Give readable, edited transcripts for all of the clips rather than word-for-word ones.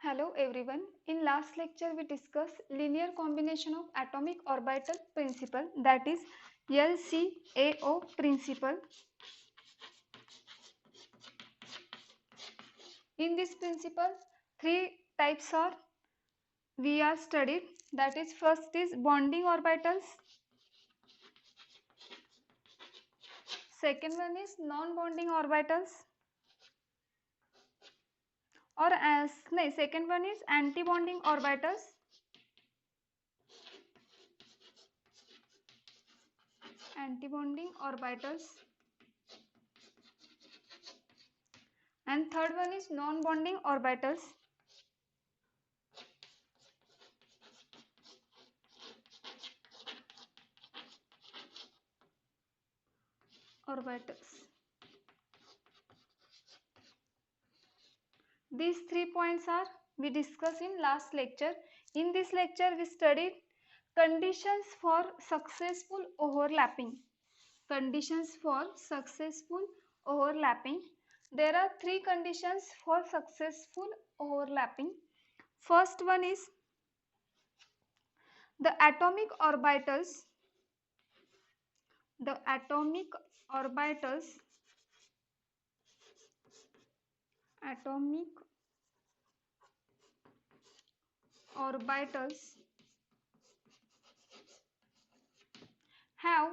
Hello everyone. In last lecture we discussed linear combination of atomic orbital principle, that is LCAO principle. In this principle three types are we are studied, that is first is bonding orbitals, second one is non-bonding orbitals, or as no, second one is anti-bonding orbitals, and third one is non-bonding orbitals. These 3 points are we discussed in last lecture. In this lecture we studied conditions for successful overlapping. Conditions for successful overlapping. There are 3 conditions for successful overlapping. First one is the atomic orbitals atomic orbitals have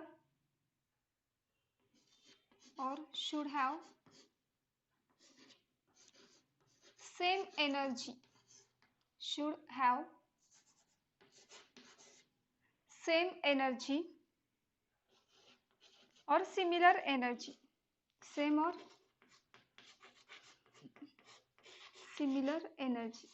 or should have same energy, or similar energy, same or similar energy.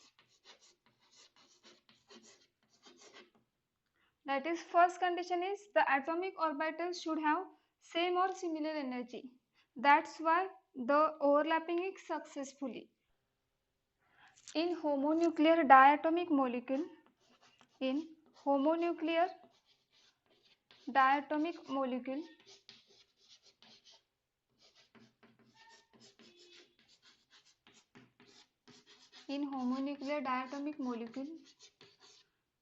That is, first condition is the atomic orbitals should have same or similar energy. That's why the overlapping is successfully. In homonuclear diatomic molecule, in homonuclear diatomic molecule,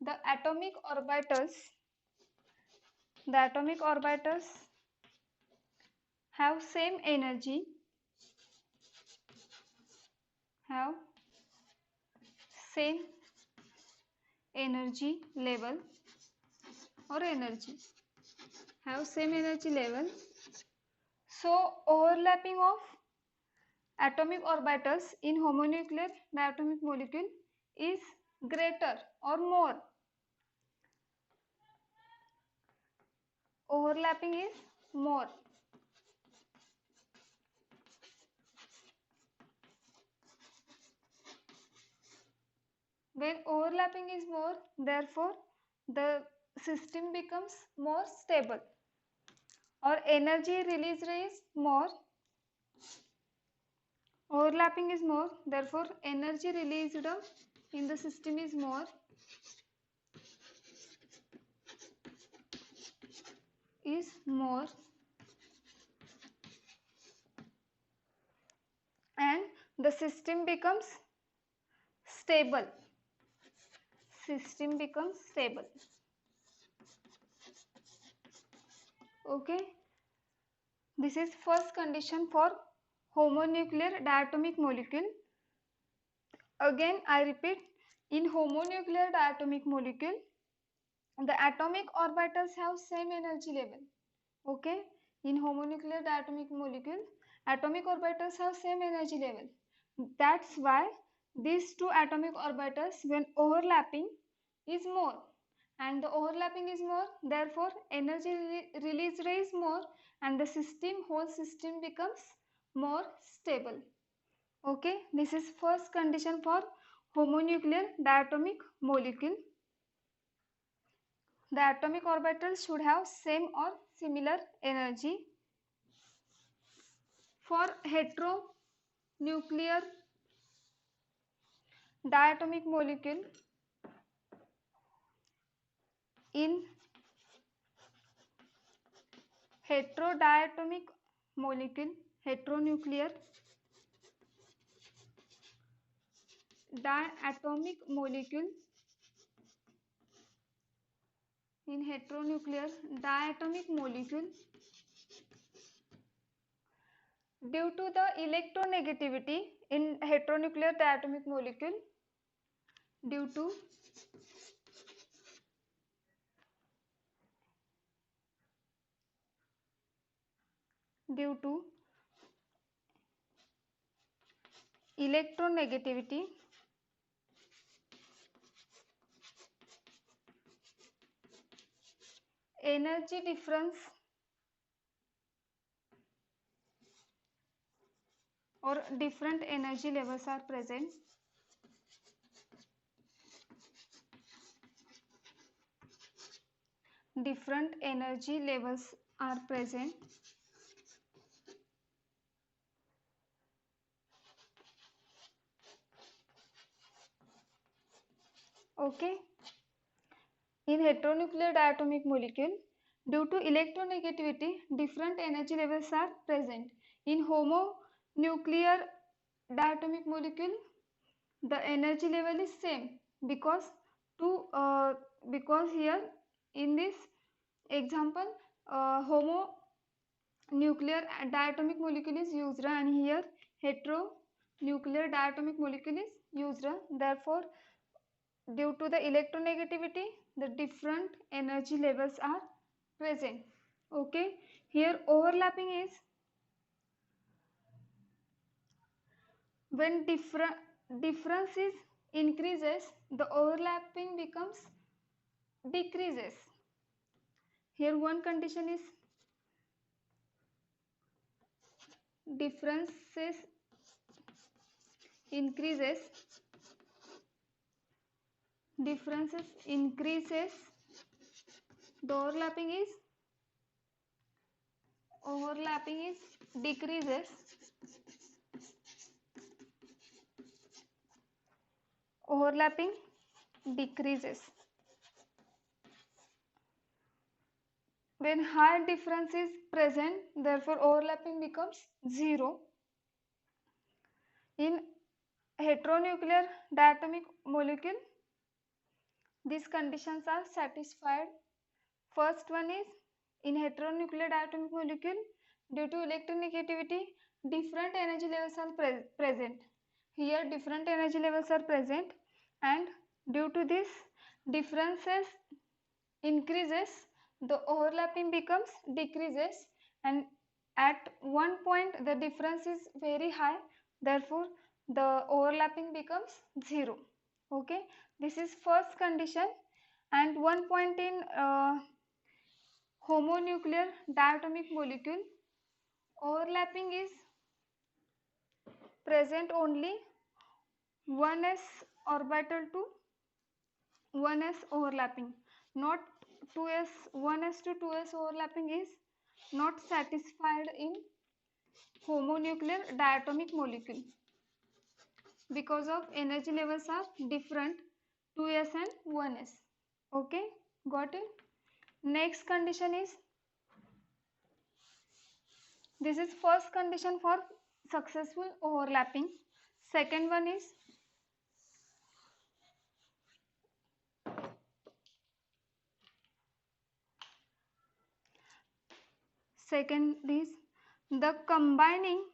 the atomic orbitals have same energy, level or energy, have same energy level. So overlapping of atomic orbitals in homonuclear diatomic molecule is greater or more. Overlapping is more. When overlapping is more, therefore the system becomes more stable, or energy release rate is more. Overlapping is more, therefore energy released in the system is more, and the system becomes stable. Okay, this is first condition for homonuclear diatomic molecule. Again I repeat, in homonuclear diatomic molecule the atomic orbitals have same energy level. Okay, in homonuclear diatomic molecule atomic orbitals have same energy level. That's why these two atomic orbitals when overlapping is more, and the overlapping is more, therefore energy release rate is more, and the whole system becomes more stable. Okay, this is first condition for homonuclear diatomic molecule. The atomic orbitals should have same or similar energy. For heteronuclear diatomic molecule, in heterodiatomic molecule, heteronuclear diatomic molecule in heteronuclear diatomic molecule due to the electronegativity in heteronuclear diatomic molecule due to electronegativity energy difference or different energy levels are present. Different energy levels are present. Okay. In heteronuclear diatomic molecule, due to electronegativity, different energy levels are present. In homonuclear diatomic molecule, the energy level is same because because here in this example homonuclear diatomic molecule is used and here heteronuclear diatomic molecule is used. Therefore, due to the electronegativity, the different energy levels are present. Okay, here overlapping is when differences increases, the overlapping becomes decreases. Here one condition is differences increases, the overlapping is decreases, overlapping decreases. When high difference is present, therefore overlapping becomes 0. In heteronuclear diatomic molecule, these conditions are satisfied. First one is in heteronuclear diatomic molecule, due to electronegativity, different energy levels are present. Here different energy levels are present, and due to this differences increases, the overlapping becomes decreases, and at one point the difference is very high, therefore the overlapping becomes 0. Okay, this is first condition. And one point in homonuclear diatomic molecule, overlapping is present only 1s orbital to 1s overlapping, not 2s. 1s to 2s overlapping is not satisfied in homonuclear diatomic molecule because of energy levels are different, 2s and 1s. Okay, got it. Next condition is, this is first condition for successful overlapping. Second one is the combining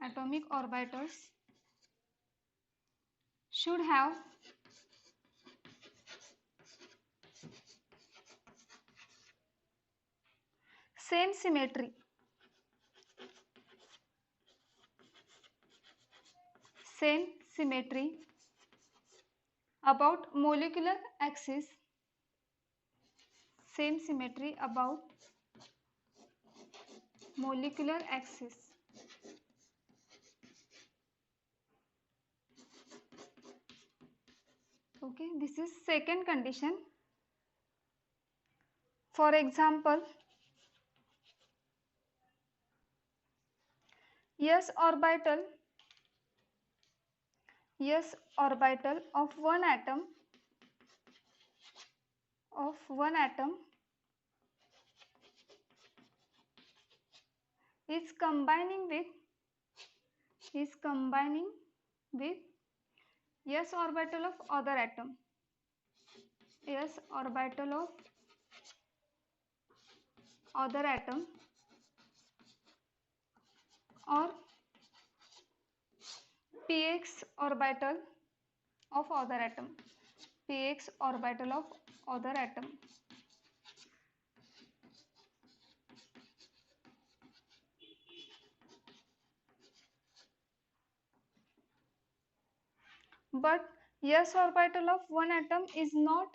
atomic orbitals, should have same symmetry about molecular axis, Okay, this is second condition. For example, s orbital s orbital of one atom is combining with s orbital of other atom, s orbital of other atom, or px orbital of other atom, px orbital of other atom. But s orbital of one atom is not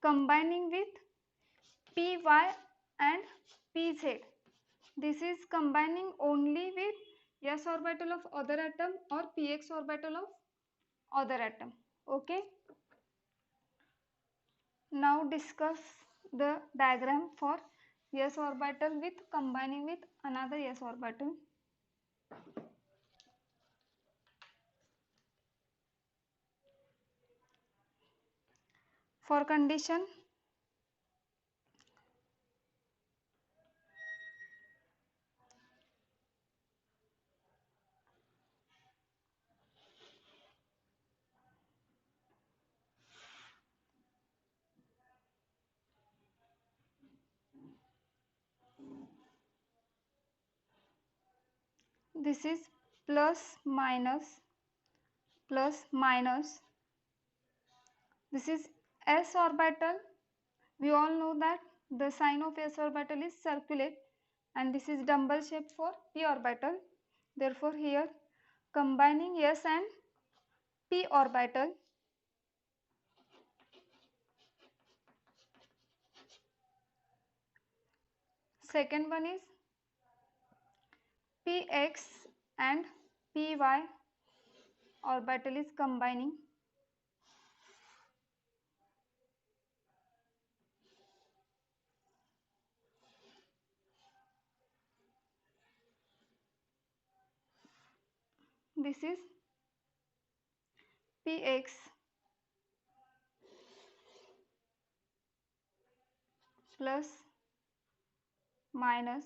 combining with py and pz. This is combining only with s orbital of other atom or px orbital of other atom. Okay. Now discuss the diagram for s orbital with combining with another s orbital. For condition this is plus minus plus minus. This is s orbital. We all know that the sign of s orbital is circulate, and this is dumbbell shape for p orbital. Therefore here combining s and p orbital, second one is px and py orbital is combining. This is px plus minus,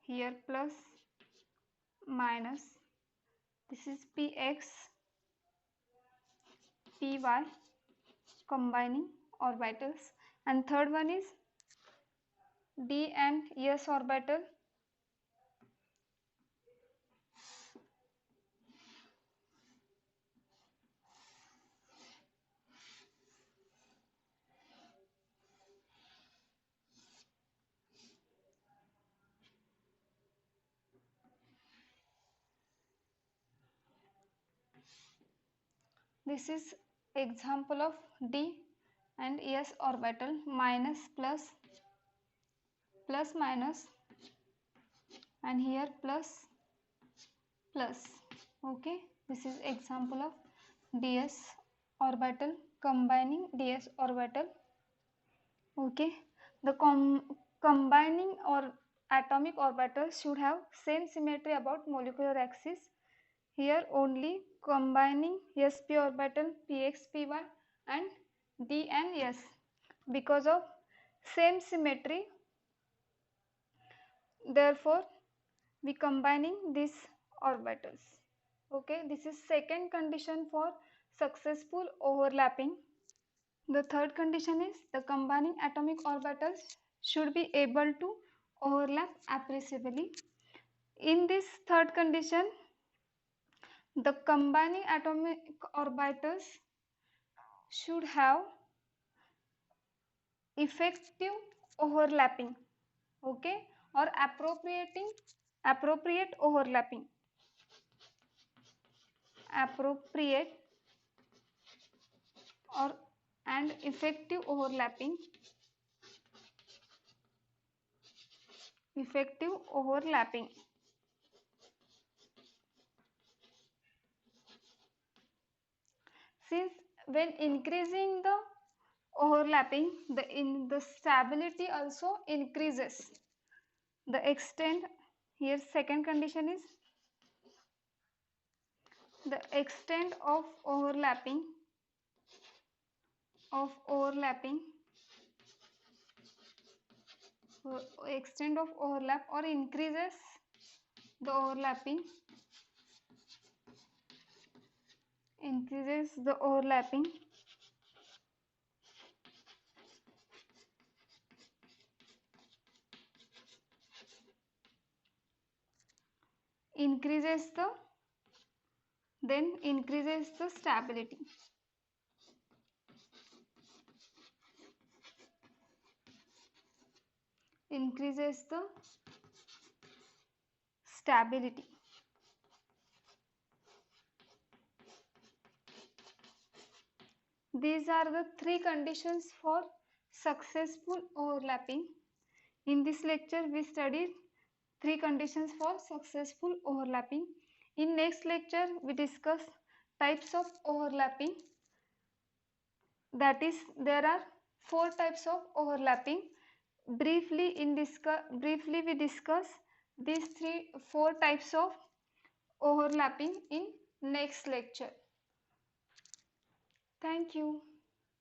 here plus minus, this is px py combining orbitals, and third one is d and s orbital. This is example of d and s orbital, minus plus plus minus, and here plus plus. Okay, this is example of ds orbital combining ds orbital. Okay, the combining or atomic orbitals should have same symmetry about molecular axis. Here only combining sp orbital, px, py and d and s. Because of same symmetry, therefore we combining these orbitals. Okay, this is second condition for successful overlapping. The third condition is the combining atomic orbitals should be able to overlap appreciably. In this third condition, the combining atomic orbitals should have effective overlapping, okay, or appropriate overlapping, appropriate or and effective overlapping, effective overlapping. Since when increasing the overlapping, the stability also increases. The extent, here second condition is The extent of overlapping extent of overlap or increases the overlapping increases the overlapping increases the increases the stability. Increases the stability. These are the three conditions for successful overlapping. In this lecture we studied three conditions for successful overlapping. In next lecture we discuss types of overlapping. That is, there are four types of overlapping. Briefly we discuss these four types of overlapping in next lecture. Thank you.